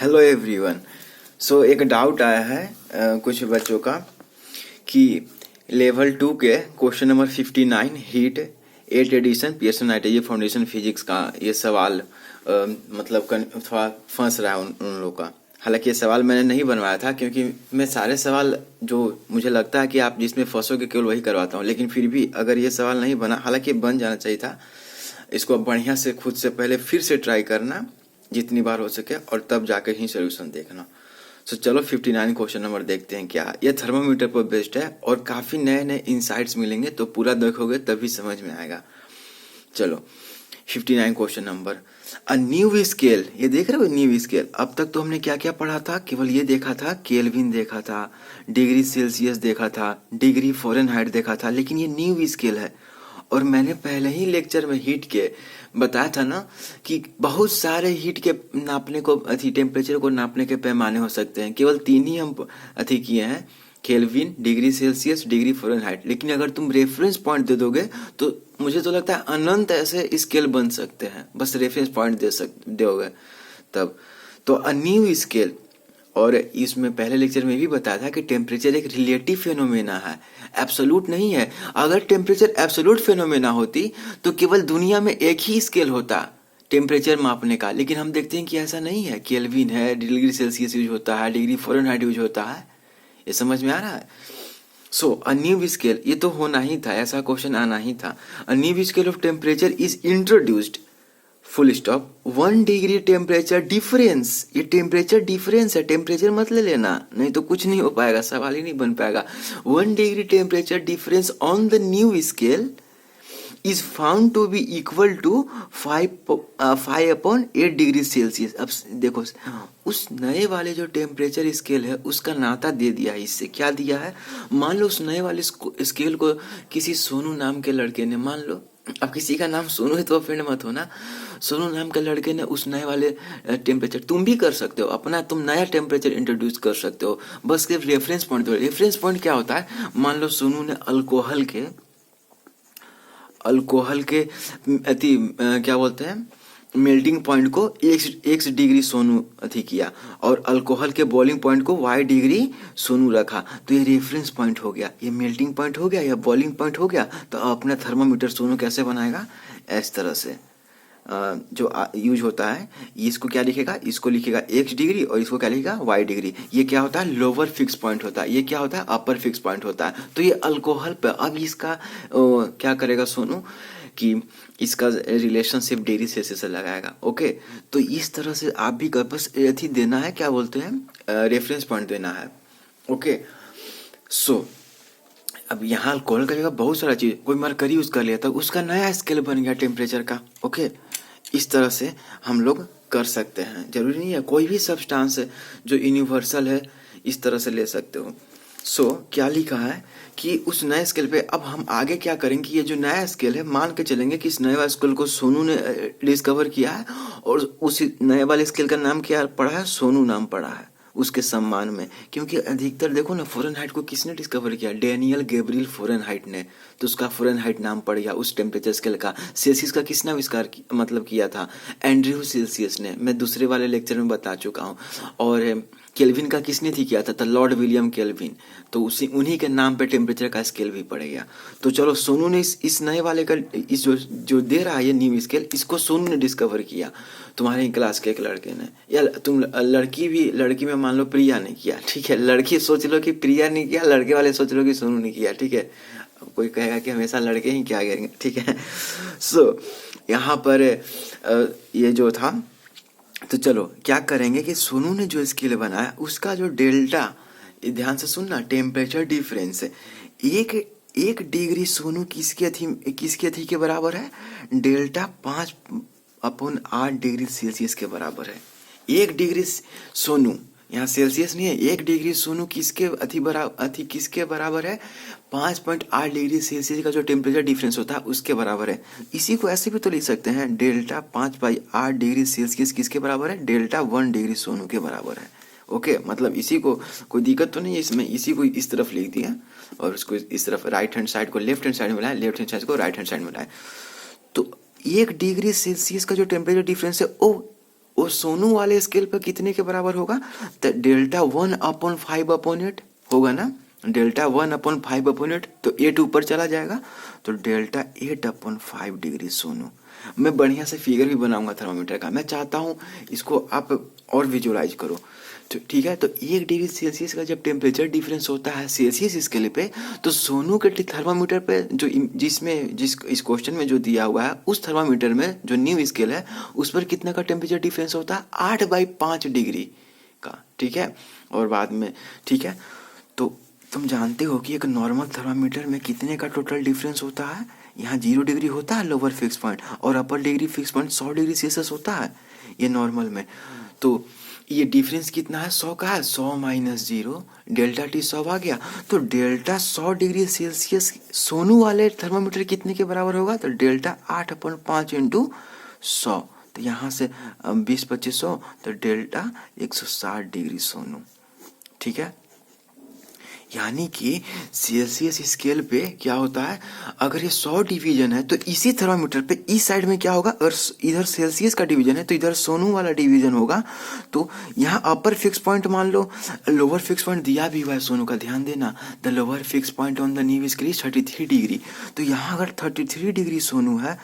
Hello everyone. सो एक doubt आया है कुछ बच्चों का कि लेवल 2 के क्वेश्चन नंबर 59 हीट 8 edition PSN ITI foundation physics का ये सवाल मतलब थोड़ा फंस रहा है उन लोगों का। हालांकि ये सवाल मैंने नहीं बनवाया था, क्योंकि मैं सारे सवाल जो मुझे लगता है कि आप जिसमें फंसोगे केवल वही करवाता हूँ। लेकिन फिर भी अगर ये सवाल नहीं बना, हालांकि बन जाना चाहिए था, इसको बढ़िया से खुद से पहले फिर से ट्राई करना जितनी बार हो सके, और तब जाकर ही सोल्यूशन देखना। सो चलो 59 क्वेश्चन नंबर देखते हैं। क्या ये थर्मोमीटर पर बेस्ड है और काफ़ी नए नए इंसाइट्स मिलेंगे, तो पूरा देखोगे तभी समझ में आएगा। चलो 59 question number, a new scale. ये देख रहे हो न्यू स्केल। अब तक तो हमने क्या क्या पढ़ा था, केवल ये देखा था, केल्विन देखा था, डिग्री सेल्सियस देखा था, डिग्री फ़ारेनहाइट देखा था, लेकिन ये न्यू स्केल है। और मैंने पहले ही लेक्चर में हीट के बताया था ना कि बहुत सारे हीट के नापने को टेम्परेचर को नापने के पैमाने हो सकते हैं। केवल 3 ही हम किए हैं, kelvin, degree Celsius, degree Fahrenheit. लेकिन अगर तुम रेफरेंस पॉइंट दे दोगे तो मुझे तो लगता है अनंत ऐसे स्केल बन सकते हैं, बस रेफरेंस पॉइंट दोगे तब। तो अ न्यू स्केल। और इसमें पहले लेक्चर में भी बताया था कि टेम्परेचर एक रिलेटिव फेनोमेना है, एब्सोल्यूट नहीं है। अगर टेम्परेचर एब्सोल्यूट फेनोमेना होती तो केवल दुनिया में एक ही स्केल होता टेम्परेचर मापने का, लेकिन हम देखते हैं कि ऐसा नहीं है। केल्विन है, डिग्री सेल्सियस यूज होता है, डिग्री फ़ारेनहाइट यूज होता है। ये समझ में आ रहा है? सो अ न्यू स्केल, ये तो होना ही था, ऐसा क्वेश्चन आना ही था। A new scale of temperature is introduced, full stop, 1 degree temperature difference. ये टेम्परेचर डिफरेंस है, टेम्परेचर मत ले लेना, नहीं तो कुछ नहीं हो पाएगा, सवाल ही नहीं बन पाएगा। 1 degree temperature difference on the new scale is found to be equal to 5/8 degree Celsius. अब देखो, उस नए वाले जो टेम्परेचर स्केल है उसका नाता दे दिया है इससे। क्या दिया है? मान लो उस नए वाले स्केल को किसी सोनू नाम के लड़के ने, मान लो, अब किसी का नाम सोनू है तो ऑफेंड मत हो ना, सोनू नाम के लड़के ने उस नए वाले टेम्परेचर, तुम भी कर सकते हो अपना, तुम नया टेम्परेचर इंट्रोड्यूस कर सकते हो, बस सिर्फ रेफरेंस पॉइंट दो। रेफरेंस पॉइंट क्या होता है? मान लो सोनू ने अल्कोहल के क्या बोलते हैं, मेल्टिंग पॉइंट को एक्स डिग्री सोनू किया, और अल्कोहल के बॉइलिंग पॉइंट को वाई डिग्री सोनू रखा, तो ये रेफरेंस पॉइंट हो गया, ये मेल्टिंग पॉइंट हो गया, या बॉइलिंग पॉइंट हो गया। तो अपना थर्मामीटर सोनू कैसे बनाएगा? इस तरह से जो यूज होता है, इसको क्या लिखेगा? इसको लिखेगा एक्स डिग्री, और इसको क्या लिखेगा? Y degree. ये क्या होता है? लोअर फिक्स पॉइंट होता है। ये क्या होता है? अपर फिक्स पॉइंट होता है। तो ये अल्कोहल पे अब इसका क्या करेगा सोनू कि इसका रिलेशनशिप डिग्री सेल्सियस से लगाएगा। ओके, तो इस तरह से आप भी बस यही देना है, क्या बोलते हैं, रेफरेंस पॉइंट देना है। ओके, सो अब यहाँ अल्कोहल का जगह बहुत सारा चीज, कोई मरकरी यूज कर लिया तो उसका नया स्केल बन गया टेम्परेचर का। ओके, इस तरह से हम लोग कर सकते हैं। जरूरी नहीं है कोई भी सब्सटेंस है जो यूनिवर्सल है, इस तरह से ले सकते हो। सो क्या लिखा है कि उस नए स्केल पे अब हम आगे क्या करेंगे, ये जो नया स्केल है, मान के चलेंगे कि इस नए वाले स्केल को सोनू ने डिस्कवर किया है, और उस नए वाले स्केल का नाम क्या पड़ा है? सोनू नाम पड़ा है उसके सम्मान में। क्योंकि अधिकतर देखो ना, फ़ारेनहाइट को किसने डिस्कवर किया? डेनियल गैब्रियल फ़ारेनहाइट ने, तो उसका फ़ारेनहाइट नाम पड़ गया उस टेम्परेचर स्केल का। सेल्सियस का किसने आविष्कार मतलब किया था? एंड्रयू सेल्सियस ने, मैं दूसरे वाले लेक्चर में बता चुका हूँ। और केल्विन का किसने किया था? Lord William kelvin. तो उसी उन्हीं के नाम पे टेम्परेचर का स्केल भी पड़ गया। तो चलो सोनू ने इस नए वाले का, इस जो दे रहा है ये न्यू स्केल, इसको सोनू ने डिस्कवर किया, तुम्हारे क्लास के एक लड़के ने, या तुम लड़की में मान लो प्रिया ने किया, ठीक है। लड़की सोच लो कि प्रिया ने किया, लड़के वाले सोच लो कि सोनू ने किया, ठीक है। कोई कहेगा कि हमेशा लड़के ही क्या करेंगे, ठीक है। सो यहाँ पर ये जो था, तो चलो क्या करेंगे कि सोनू ने जो स्केल बनाया उसका जो डेल्टा, ध्यान से सुनना, टेम्परेचर डिफरेंस है, एक 1 डिग्री सोनू किसके थी के बराबर है? डेल्टा 5/8 डिग्री सेल्सियस के बराबर है। 1 डिग्री सोनू, यहाँ सेल्सियस नहीं है, 1 डिग्री सोनू किसके बराबर है? 5.8 डिग्री सेल्सियस का जो टेम्परेचर डिफरेंस होता है उसके बराबर है। इसी को ऐसे भी तो लिख सकते हैं, डेल्टा 5/8 डिग्री सेल्सियस किसके बराबर है? डेल्टा 1 डिग्री सोनू के बराबर है। ओके, मतलब इसी को कोई दिक्कत तो नहीं है इसमें, इसी को इस तरफ लिख दिया, और उसको इस तरफ राइट हैंड साइड को लेफ्ट हैंड साइड में लाए, लेफ्ट हैंड साइड को राइट हैंड साइड में लाए। तो 1 डिग्री सेल्सियस का जो टेम्परेचर डिफरेंस है वो वो सोनू वाले स्केल पर कितने के बराबर होगा? तो डेल्टा 1/5/8 होगा ना, डेल्टा 1/5/8, तो 8 ऊपर चला जाएगा, तो डेल्टा 8/5 डिग्री सोनू। मैं बढ़िया से फिगर भी बनाऊंगा थर्मामीटर का, मैं चाहता हूँ इसको आप और विजुअलाइज करो। तो ठीक है, तो 1 डिग्री सेल्सियस का जब टेम्परेचर डिफरेंस होता है सेल्सियस स्केल पे, तो सोनू के थर्मामीटर पे जो जिस इस क्वेश्चन में जो दिया हुआ है उस थर्मामीटर में जो न्यू स्केल है उस पर कितना का टेम्परेचर डिफरेंस होता है? 8/5 डिग्री का। ठीक है, और बाद में ठीक है, तो तुम जानते हो कि एक नॉर्मल थर्मामीटर में कितने का टोटल डिफरेंस होता है? यहाँ 0 डिग्री होता है लोअर फिक्स पॉइंट, और upper degree fix point 100 degree Celsius होता है ये नॉर्मल में। तो ये डिफरेंस कितना है? 100 का है, 100 माइनस 0, डेल्टा टी 100 आ गया, तो डेल्टा 100 डिग्री सेल्सियस सोनू वाले थर्मामीटर कितने के बराबर होगा? तो डेल्टा 8/5 इंटू 100, तो यहाँ से 20-2500, तो डेल्टा 160 डिग्री सोनू। ठीक है, यानी कि सेल्सियस स्केल पे क्या होता है, अगर ये 100 डिवीजन है तो इसी थर्मामीटर पे इस साइड में क्या होगा, अगर इधर सेल्सियस का डिवीजन है तो इधर सोनू वाला डिवीजन होगा। तो यहाँ अपर फिक्स पॉइंट मान लो, लोअर फिक्स पॉइंट दिया भी हुआ है सोनू का, ध्यान देना, the lower fix point on the new scale is 33 degree. तो यहाँ अगर 33 डिग्री सोनू है,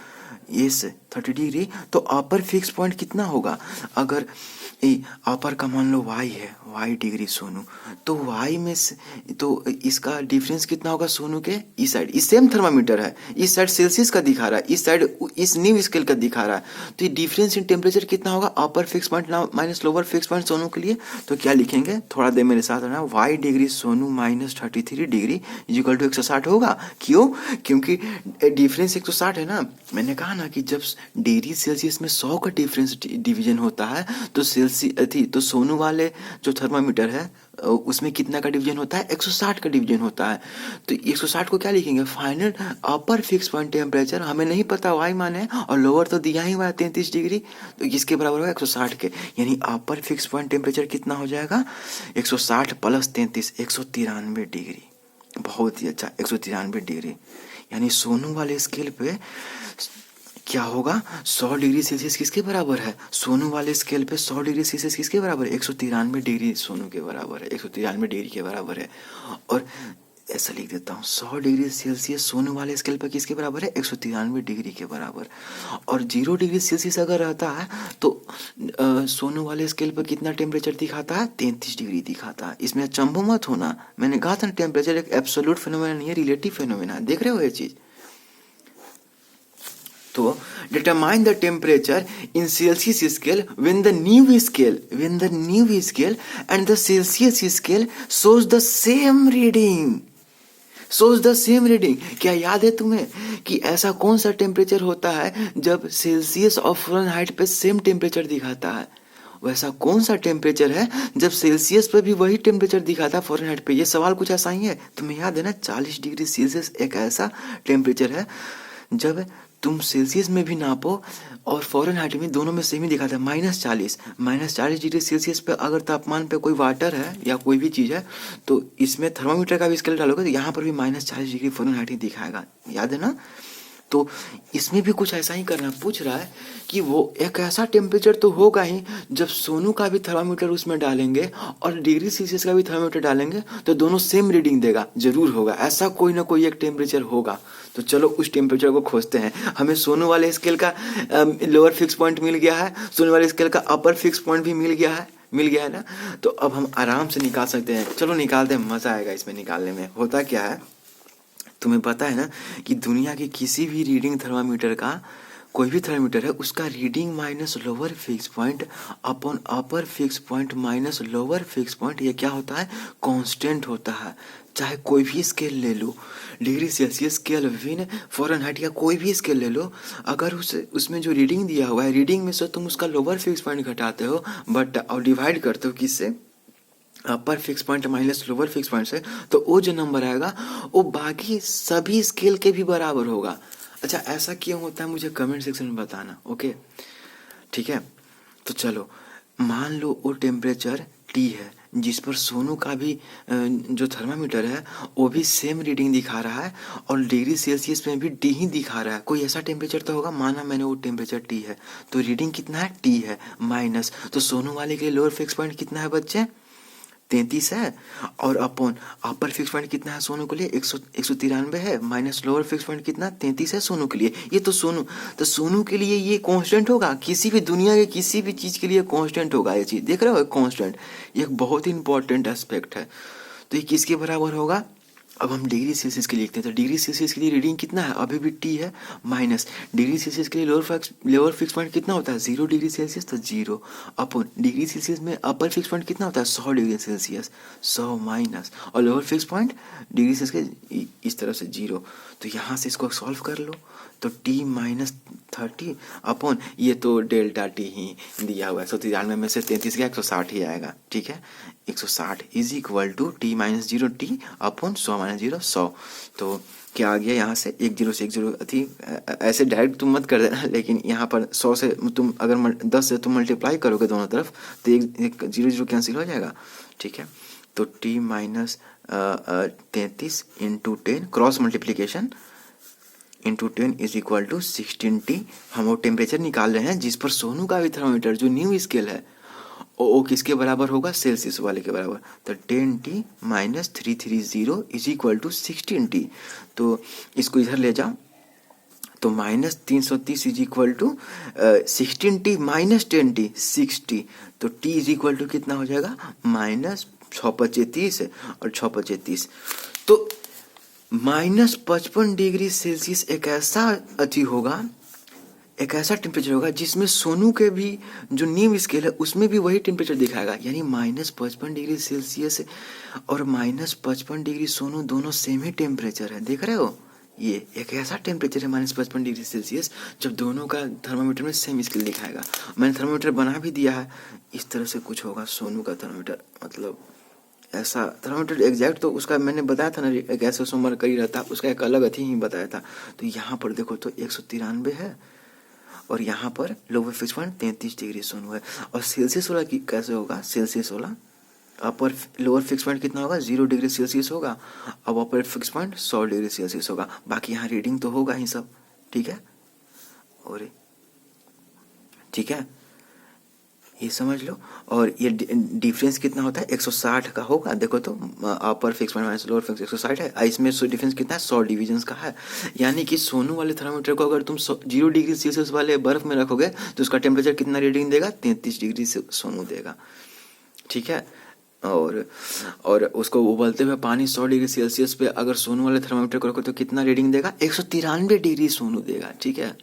यस 30 डिग्री, तो अपर फिक्स पॉइंट कितना होगा? अगर अपर का मान लो y है, y डिग्री सोनू, तो y में से तो इसका डिफरेंस कितना होगा सोनू के इस साइड? इस सेम थर्मामीटर है, इस साइड सेल्सियस का दिखा रहा है, इस साइड इस न्यू स्केल का दिखा रहा है, तो ये डिफरेंस इन टेम्परेचर कितना होगा? Upper fix point minus lower fix point Sonu के लिए। तो क्या लिखेंगे, थोड़ा देर मेरे साथ रहना, y डिग्री सोनू माइनस 33 डिग्री इक्वल टू 160 होगा। क्यों? क्योंकि डिफरेंस 160 है ना, मैंने कहा ना कि जब डिग्री सेल्सियस में 100 का डिफरेंस डिवीजन होता है तो तो सोनू वाले जो थर्मामीटर है उसमें कितना का डिवीजन होता है? 160 का डिवीजन होता है। तो 160 को क्या लिखेंगे? Final upper fix point temperature, हमें नहीं पता वाई मान है, और लोअर तो दिया ही हुआ है 33 डिग्री, तो इसके बराबर होगा 160 के, यानी अपर फिक्स पॉइंट टेम्परेचर कितना हो जाएगा? 160 प्लस 33, 193 डिग्री। बहुत ही अच्छा, 193 डिग्री, यानी सोनू वाले स्केल पे क्या होगा? 100 डिग्री सेल्सियस किसके बराबर है? सोनू वाले स्केल पे 100 डिग्री सेल्सियस किसके बराबर है? 193 डिग्री सोनू के बराबर है, 193 डिग्री के बराबर है। और ऐसा लिख देता हूँ, 100 डिग्री सेल्सियस सोनू वाले स्केल पर किसके बराबर है? 193 डिग्री के बराबर। और 0 डिग्री सेल्सियस अगर रहता है तो सोनू वाले स्केल पर कितना टेम्परेचर दिखाता है? 33 डिग्री दिखाता है। इसमें अचंभव मत होना, मैंने कहा था टेम्परेचर एक एब्सोल्यूट फेनोमेना नहीं है, रिलेटिव फेनोमेना। देख रहे हो ये चीज? तो determine the temperature in Celsius scale when the new scale and the Celsius scale shows the same reading. क्या याद है तुम्हें कि ऐसा कौन सा टेम्परेचर होता है जब सेल्सियस और फ़ारेनहाइट पे सेम टेम्परेचर दिखाता है? वैसा कौन सा टेम्परेचर है जब सेल्सियस पे भी वही टेम्परेचर दिखाता है फ़ारेनहाइट पे? ये सवाल कुछ ऐसा ही है, तुम्हें याद है ना? 40 डिग्री सेल्सियस एक ऐसा टेम्परेचर है जब तुम सेल्सियस में भी नापो और फ़ारेनहाइट में, दोनों में सेम ही दिखाता है, -40 डिग्री सेल्सियस पे अगर तापमान पे कोई वाटर है या कोई भी चीज़ है तो इसमें थर्मामीटर का भी स्केल डालोगे तो यहाँ पर भी -40 डिग्री फ़ारेनहाइट ही दिखाएगा। याद है ना? तो इसमें भी कुछ ऐसा ही करना, पूछ रहा है कि वो एक ऐसा टेम्परेचर तो होगा ही जब सोनू का भी थर्मामीटर उसमें डालेंगे और डिग्री सेल्सियस का भी थर्मामीटर डालेंगे तो दोनों सेम रीडिंग देगा, जरूर होगा, ऐसा कोई ना कोई एक टेम्परेचर होगा। तो चलो उस टेम्परेचर को खोजते हैं। हमें सोनू वाले स्केल का लोअर फिक्स पॉइंट मिल गया है, सोनू वाले स्केल का अपर फिक्स पॉइंट भी मिल गया है ना? तो अब हम आराम से निकाल सकते हैं। चलो निकालते हैं, मजा आएगा इसमें निकालने में। होता क्या है, तुम्हें पता है ना कि दुनिया के किसी भी रीडिंग थर्मामीटर का, कोई भी थर्मामीटर है उसका reading minus lower fix point upon upper fix point minus lower fix point, ये क्या होता है? कांस्टेंट होता है। चाहे कोई भी स्केल ले लो, डिग्री सेल्सियस, केल्विन, फ़ारेनहाइट या कोई भी स्केल ले लो, अगर उसमें जो रीडिंग दिया हुआ है, रीडिंग में से तुम उसका लोअर फिक्स पॉइंट घटाते हो बट और डिवाइड करते हो किससे? Upper fix point minus lower fix point से, तो वो जो नंबर आएगा वो बाकी सभी स्केल के भी बराबर होगा। अच्छा, ऐसा क्यों होता है मुझे कमेंट सेक्शन में बताना, ओके? ठीक है, तो चलो मान लो वो टेम्परेचर T है, जिस पर सोनू का भी जो थर्मामीटर है वो भी सेम रीडिंग दिखा रहा है और डिग्री सेल्सियस में भी टी ही दिखा रहा है। कोई ऐसा टेम्परेचर तो होगा, माना मैंने वो टेम्परेचर टी है तो रीडिंग कितना है, टी है माइनस, तो सोनू वाले के लिए लोअर फिक्स पॉइंट कितना है बच्चे, 33 है, और अपॉन अपर फिक्स पॉइंट कितना है सोनू के लिए, 193 है, माइनस लोअर फिक्स पॉइंट कितना 33 है सोनू के लिए। ये तो सोनू के लिए ये कांस्टेंट होगा, किसी भी दुनिया के किसी भी चीज के लिए कांस्टेंट होगा ये चीज, देख रहे हो कांस्टेंट, ये एक बहुत ही इंपॉर्टेंट एस्पेक्ट है। तो ये किसके बराबर होगा, अब हम डिग्री सेल्सियस के लिए लिखते हैं, तो डिग्री सेल्सियस के लिए रीडिंग कितना है, अभी भी टी है, माइनस डिग्री सेल्सियस के लिए लोअर फिक्स पॉइंट कितना होता है, 0 डिग्री सेल्सियस, तो 0 अपन डिग्री सेल्सियस में अपर फिक्स पॉइंट कितना होता है, 100 डिग्री सेल्सियस, 100 माइनस, और lower fix point degree Celsius के इस तरफ से 0। तो यहाँ से इसको सॉल्व कर लो, तो टी माइनस 30 अपॉन ये तो डेल्टा टी ही दिया हुआ है, 193 में से 33 गया 160 ही आएगा, ठीक है, 160 is equal to T minus 0 T upon 100 minus 0 100। तो क्या आ गया यहाँ से, 1 0 से 1 0 थी, ऐसे डायरेक्ट तुम मत कर देना, लेकिन यहाँ पर 100 से तुम अगर 10 से तुम मल्टीप्लाई करोगे दोनों तरफ तो एक 0 0 कैंसिल हो जाएगा, ठीक है। तो T minus 33 into 10 cross multiplication into 10 is equal to 16T। हम वो टेम्परेचर निकाल रहे हैं जिस पर सोनू का भी थर्मामीटर जो न्यू स्केल है वो किसके बराबर होगा, सेल्सियस वाले के बराबर। तो 10T minus 330 is equal to 16T। तो इसको इधर ले जाओ, तो minus 330 is equal to 16T minus 10T 60। तो T इज इक्वल टू कितना हो जाएगा, माइनस 625 और 625। तो माइनस 55 डिग्री सेल्सियस एक ऐसा अति होगा, एक ऐसा टेम्परेचर होगा जिसमें सोनू के भी जो न्यू स्केल है उसमें भी वही टेम्परेचर दिखाएगा, यानी माइनस 55 डिग्री सेल्सियस और माइनस 55 डिग्री सोनू दोनों सेम ही टेम्परेचर है, देख रहे हो। ये एक ऐसा टेम्परेचर है माइनस 55 डिग्री सेल्सियस जब दोनों का थर्मामीटर में सेम स्केल दिखाएगा। मैंने थर्मामीटर बना भी दिया है, इस तरह से कुछ होगा सोनू का थर्मामीटर, मतलब ऐसा थर्मामीटर एग्जैक्ट तो उसका मैंने बताया था ना, गैस सोमवार करी रहता, उसका एक अलग अथी ही बताया था। तो यहाँ पर देखो तो 193 है और यहाँ पर lower fix point 33 degree Sonu है। और सेल्सियस वाला की कैसे होगा, सेल्सियस वाला अपर लोअर फिक्स पॉइंट कितना होगा, 0 डिग्री सेल्सियस होगा, अब upper fix point 100 degree Celsius होगा, बाकी यहाँ रीडिंग तो होगा ही सब, ठीक है। और ठीक है, ये समझ लो। और ये डिफरेंस कितना होता है, 160 का होगा, देखो तो upper fix point minus lower fix 160 है, इसमें डिफरेंस कितना है, 100 डिविजन्स का है। यानी कि सोनू वाले थर्मामीटर को अगर तुम 0 डिग्री सेल्सियस वाले बर्फ में रखोगे तो उसका टेम्परेचर कितना रीडिंग देगा, 33 डिग्री से सोनू देगा, ठीक है। और उसको उबलते हुए पानी 100 डिग्री सेल्सियस पे अगर सोनू वाले थर्मामीटर को रखो तो कितना रीडिंग देगा, 193 डिग्री सोनू देगा, ठीक है,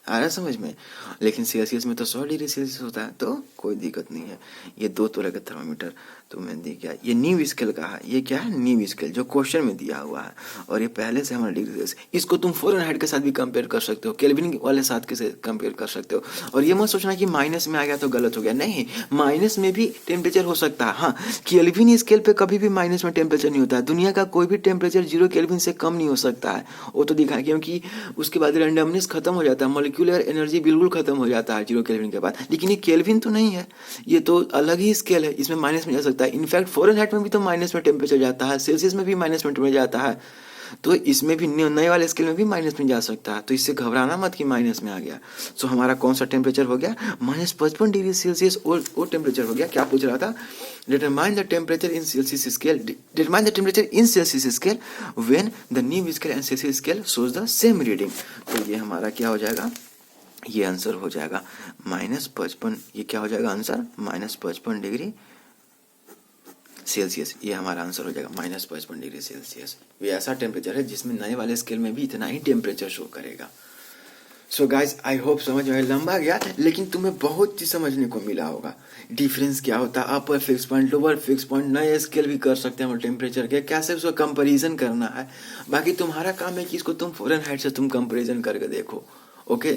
आ रहा समझ में। लेकिन सेल्सियस में तो 100 डिग्री सेल्सियस होता है, तो कोई दिक्कत नहीं है। ये दो तरह के थर्मामीटर तो मैंने दिया, ये न्यू स्केल का है, ये क्या है, न्यू स्केल जो क्वेश्चन में दिया हुआ है, और ये पहले से हमारा डिग्री सेल्सियस। इसको तुम फ़ारेनहाइट के साथ भी कंपेयर कर सकते हो, केल्विन वाले साथ के से कंपेयर कर सकते हो। और ये मत सोचना कि माइनस में आ गया तो गलत हो गया, नहीं, माइनस में भी टेम्परेचर हो सकता है। हाँ, केल्विन स्केल पे कभी भी माइनस में टेम्परेचर नहीं होता है, दुनिया का कोई भी टेम्परेचर 0 केल्विन से कम नहीं हो सकता है, वो तो दिखा, क्योंकि उसके बाद रैंडमनेस खत्म हो जाता है, मॉलिक्यूलर एनर्जी बिल्कुल खत्म हो जाता है 0 केल्विन के बाद। लेकिन ये केल्विन तो नहीं है, ये तो अलग ही स्केल है, इसमें माइनस में जा सकता है। इनफैक्ट फ़ारेनहाइट में भी तो माइनस में टेम्परेचर जाता है, सेल्सियस में भी माइनस में टेम्परेचर जाता है, तो इसमें भी नए वाले स्केल में भी माइनस में जा सकता है। तो इससे घबराना मत कि माइनस में आ गया। सो हमारा कौन सा टेम्परेचर हो गया, माइनस 55 डिग्री सेल्सियस वो टेम्परेचर हो गया। क्या पूछ रहा था, determine the temperature in Celsius scale, determine the temperature in Celsius scale when the new scale and Celsius scale shows the same reading. तो ये हमारा क्या हो जाएगा, ये आंसर हो जाएगा माइनस 55, ये क्या हो जाएगा आंसर, माइनस 55 डिग्री सेल्सियस, ये हमारा आंसर हो जाएगा माइनस 55 डिग्री सेल्सियस। ये ऐसा टेम्परेचर है जिसमें नए वाले स्केल में भी इतना ही टेम्परेचर शो करेगा। सो गाइज आई होप समझ में, लंबा गया लेकिन तुम्हें बहुत चीज समझने को मिला होगा। डिफरेंस क्या होता है, upper fix point, lower fix point, नए स्केल भी कर सकते हैं हम टेम्परेचर के, कैसे उसका कंपैरिजन करना है। बाकी तुम्हारा काम है कि इसको तुम फ़ारेनहाइट से तुम कंपैरिजन करके देखो, ओके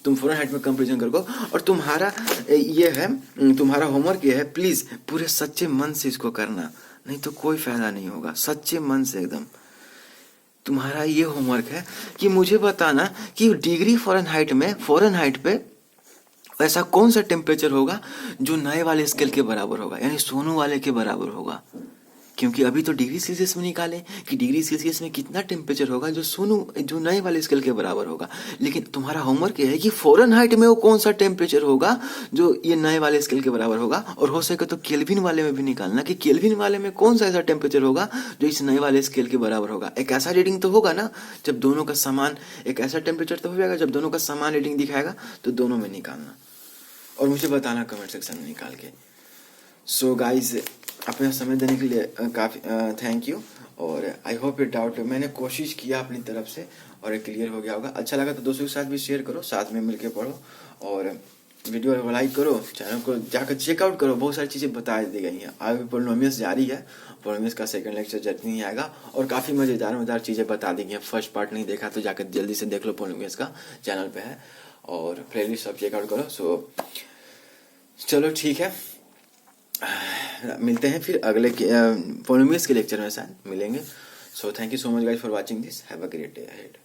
तुम फ़ारेनहाइट में कंपैरिजन करो। और तुम्हारा ये है, तुम्हारा होमवर्क ये है, प्लीज पूरे सच्चे मन से इसको करना, नहीं तो कोई फायदा नहीं होगा। सच्चे मन से एकदम तुम्हारा ये होमवर्क है कि मुझे बताना कि डिग्री फ़ारेनहाइट में, फ़ारेनहाइट पे ऐसा कौन सा टेम्परेचर होगा जो नए वाले स्केल के बराबर होगा, यानी सोनू वाले के बराबर होगा। क्योंकि अभी तो डिग्री सेल्सियस में निकाले कि डिग्री सेल्सियस में कितना टेम्परेचर होगा जो नए वाले स्केल के बराबर होगा। लेकिन तुम्हारा होमवर्क ये है कि फ़ारेनहाइट में वो कौन सा टेम्परेचर होगा जो ये नए वाले स्केल के बराबर होगा, और हो सके तो केल्विन वाले में भी निकालना कि केल्विन वाले में कौन सा ऐसा टेम्परेचर होगा जो इस नए वाले स्केल के बराबर होगा। एक ऐसा रीडिंग तो होगा ना जब दोनों का समान, एक ऐसा टेम्परेचर तो हो जाएगा जब दोनों का समान रीडिंग दिखाएगा, तो दोनों में निकालना और मुझे बताना कमेंट सेक्शन में निकाल के। सो गाइज, अपना समय देने के लिए काफ़ी थैंक यू, और आई होप ये डाउट मैंने कोशिश किया अपनी तरफ से और ये क्लियर हो गया होगा। अच्छा लगा तो दोस्तों के साथ भी शेयर करो, साथ में मिलके पढ़ो, और वीडियो को लाइक करो, चैनल को जाकर चेकआउट करो, बहुत सारी चीज़ें बता दी गई हैं। आगे पोलिनोमियल्स जारी है, पोलिनोमियल्स का सेकंड लेक्चर जल्दी ही आएगा, और काफ़ी मज़ेदार चीज़ें बता दी गई हैं। फर्स्ट पार्ट नहीं देखा तो जाकर जल्दी से देख लो, पोलिनोमियल्स का चैनल पे है, और प्लेलिस्ट सब चेकआउट करो। सो चलो ठीक है, मिलते हैं फिर अगले पोलिनोमियल्स के लेक्चर में शायद मिलेंगे। So thank you so much guys for watching this, have a great day ahead.